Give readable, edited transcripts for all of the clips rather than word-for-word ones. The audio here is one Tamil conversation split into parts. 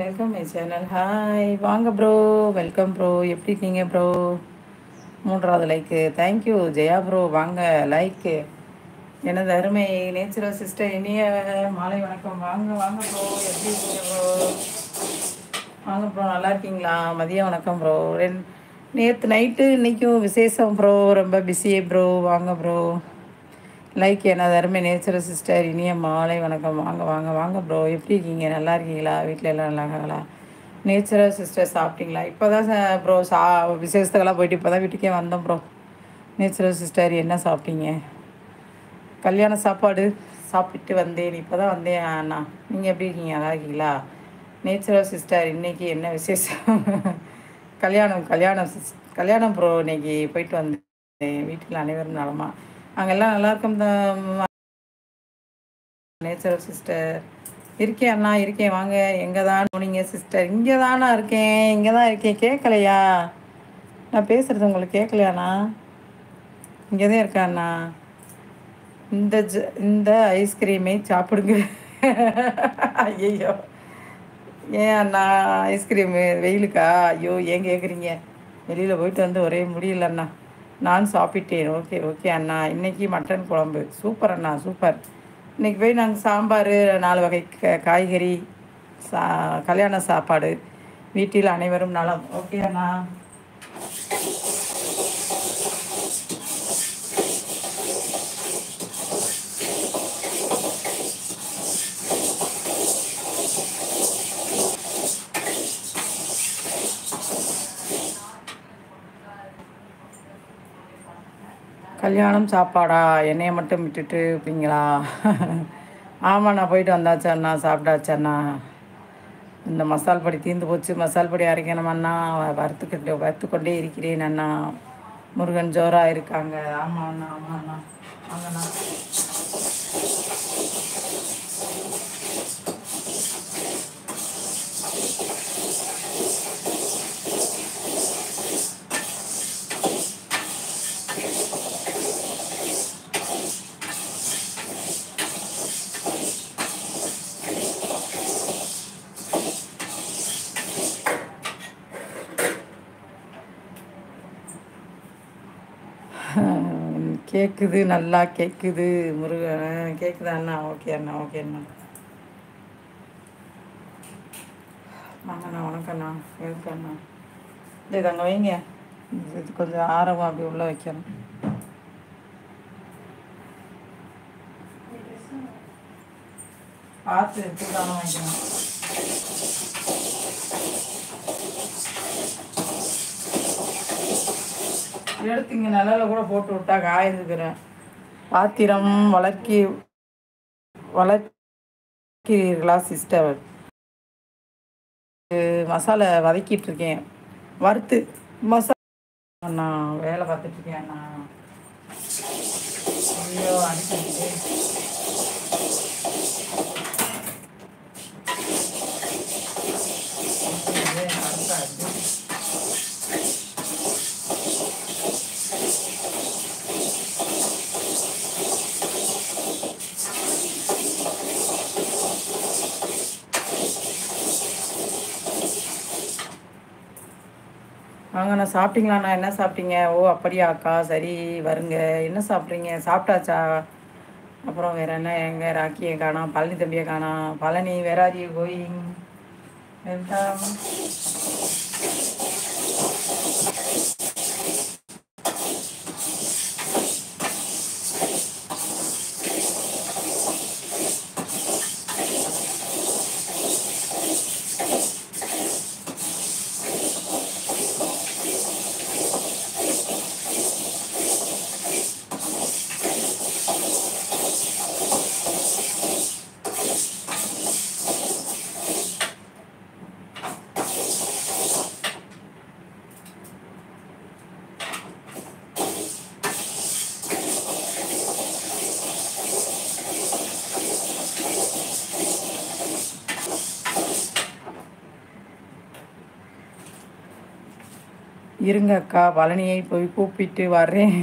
Welcome my channel. ஹாய் வாங்க ப்ரோ. Welcome bro. எப்படி இருக்கீங்க ப்ரோ? மூன்றாவது லைக்கு தேங்க்யூ ஜெயா ப்ரோ. வாங்க லைக்கு. எனது அருமை நேச்சுரல் சிஸ்டர் இனிய மாலை வணக்கம். வாங்க வாங்க ப்ரோ. எப்படி இருக்கீங்க ப்ரோ? வாங்க ப்ரோ. நல்லா இருக்கீங்களா? மதியம் வணக்கம் ப்ரோ. நேற்று நைட்டு இன்றைக்கும் விசேஷம் ப்ரோ. ரொம்ப பிஸியே ப்ரோ. வாங்க ப்ரோ. லைக் எனது அருமை நேச்சுரல் சிஸ்டர் இனிய மாலை வணக்கம். வாங்க வாங்க வாங்க ப்ரோ. எப்படி இருக்கீங்க? நல்லா இருக்கீங்களா? வீட்டில் எல்லாம் நல்லா இருக்காங்களா? நேச்சுரல் சிஸ்டர் சாப்பிட்டீங்களா? இப்போ தான் ப்ரோ விசேஷத்துக்கெல்லாம் போயிட்டு இப்போ தான் வீட்டுக்கே வந்தோம் ப்ரோ. நேச்சுரல் சிஸ்டர் என்ன சாப்பிட்டீங்க? கல்யாண சாப்பாடு சாப்பிட்டு வந்தேன். இப்போ தான் வந்தேன் அண்ணா. நீங்கள் எப்படி இருக்கீங்க? நல்லா இருக்கீங்களா? நேச்சுரல் சிஸ்டர் இன்றைக்கி என்ன விசேஷம்? கல்யாணம் கல்யாணம் கல்யாணம் ப்ரோ. இன்னைக்கு போயிட்டு வந்தேன். வீட்டில் அனைவரும் நலமா? அங்கெல்லாம் நல்லா இருக்கும் தான். நேச்சுரல் சிஸ்டர் இருக்கேன் அண்ணா. இருக்கேன் வாங்க. எங்கே தான் போனீங்க சிஸ்டர்? இங்கே தானா இருக்கேன். இங்கே தான் இருக்கேன். கேட்கலையா? நான் பேசுகிறது உங்களுக்கு கேட்கலையாண்ணா? இங்கே தான் இருக்கேன் அண்ணா. இந்த ஐஸ்கிரீமை சாப்பிடுங்க. ஐயோ, ஏன் அண்ணா ஐஸ்கிரீமு வெயிலுக்கா? ஐயோ, ஏன் கேட்குறீங்க? வெளியில் போயிட்டு வந்து ஒரே முடியல அண்ணா. நான் சாப்பிட்டேன். ஓகே ஓகே அண்ணா. இன்றைக்கி மட்டன் குழம்பு. சூப்பர் அண்ணா சூப்பர். இன்றைக்கி போய் நாங்கள் சாம்பார் 4 வகை காய்கறி சா கல்யாண சாப்பாடு. வீட்டில் அனைவரும் நலம். ஓகே அண்ணா. கல்யாணம் சாப்பாடா? என்னையை மட்டும் விட்டுட்டு இருப்பீங்களா? ஆமாண்ணா, போயிட்டு வந்தாச்சு அண்ணா. சாப்பிட்டாச்சு அண்ணா. இந்த மசால் பொடி தீர்ந்து போச்சு. மசால் பொடி அரைக்கணும் அண்ணா. வறுத்து கொண்டே இருக்கிறேன் அண்ணா. முருகன் ஜோராக இருக்காங்க. ஆமாம் அண்ணா, ஆமாம் அண்ணா. வாங்கண்ணா. கேட்குது, நல்லா கேட்குது. முருகன் கேட்குதா அண்ணா? ஓகே அண்ணா, ஓகே அண்ணா. வாங்கண்ணா. வணக்கண்ணா. இருக்கு அண்ணா. இது அங்கே வைங்க. இது கொஞ்சம் ஆரவும் அப்படி உள்ளே வைக்கணும். பார்த்து எடுத்துதானே வைக்கணும். எடுத்து இங்கே நிழல கூட போட்டு விட்டா காயிருக்கிறேன். பாத்திரம் வளர்க்கிறீர்களா சிஸ்டர்? மசாலா வதக்கிட்டு இருக்கேன். வறுத்து மசாலா அண்ணா. வேலை பார்த்துட்டு இருக்கேன் அண்ணா. ஐயோ, அடிக்கிட்டு வாங்கண்ணா. சாப்பிட்டீங்களாண்ணா? என்ன சாப்பிட்டீங்க? ஓ அப்படியா அக்கா, சரி வருங்க. என்ன சாப்பிட்றீங்க? சாப்பிட்டாச்சா? அப்புறம் வேறு என்ன? எங்கள் ராக்கியை காணோம், பழனி தம்பியை காணோம். Palani, where are you going? Welcome. இருங்க அக்கா, பழனியை போய் கூப்பிட்டு வர்றேன்.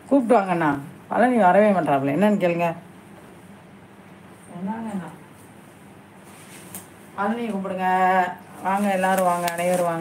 கூப்பிட்டு வாங்கண்ணா. பழனி வரவே மாட்டாப்புல. என்னன்னு கேளுங்க. என்னங்கண்ணா? ஆன்மீக கும்பிடுங்க. வாங்க எல்லாரும் வாங்க, அனைவரும் வாங்க.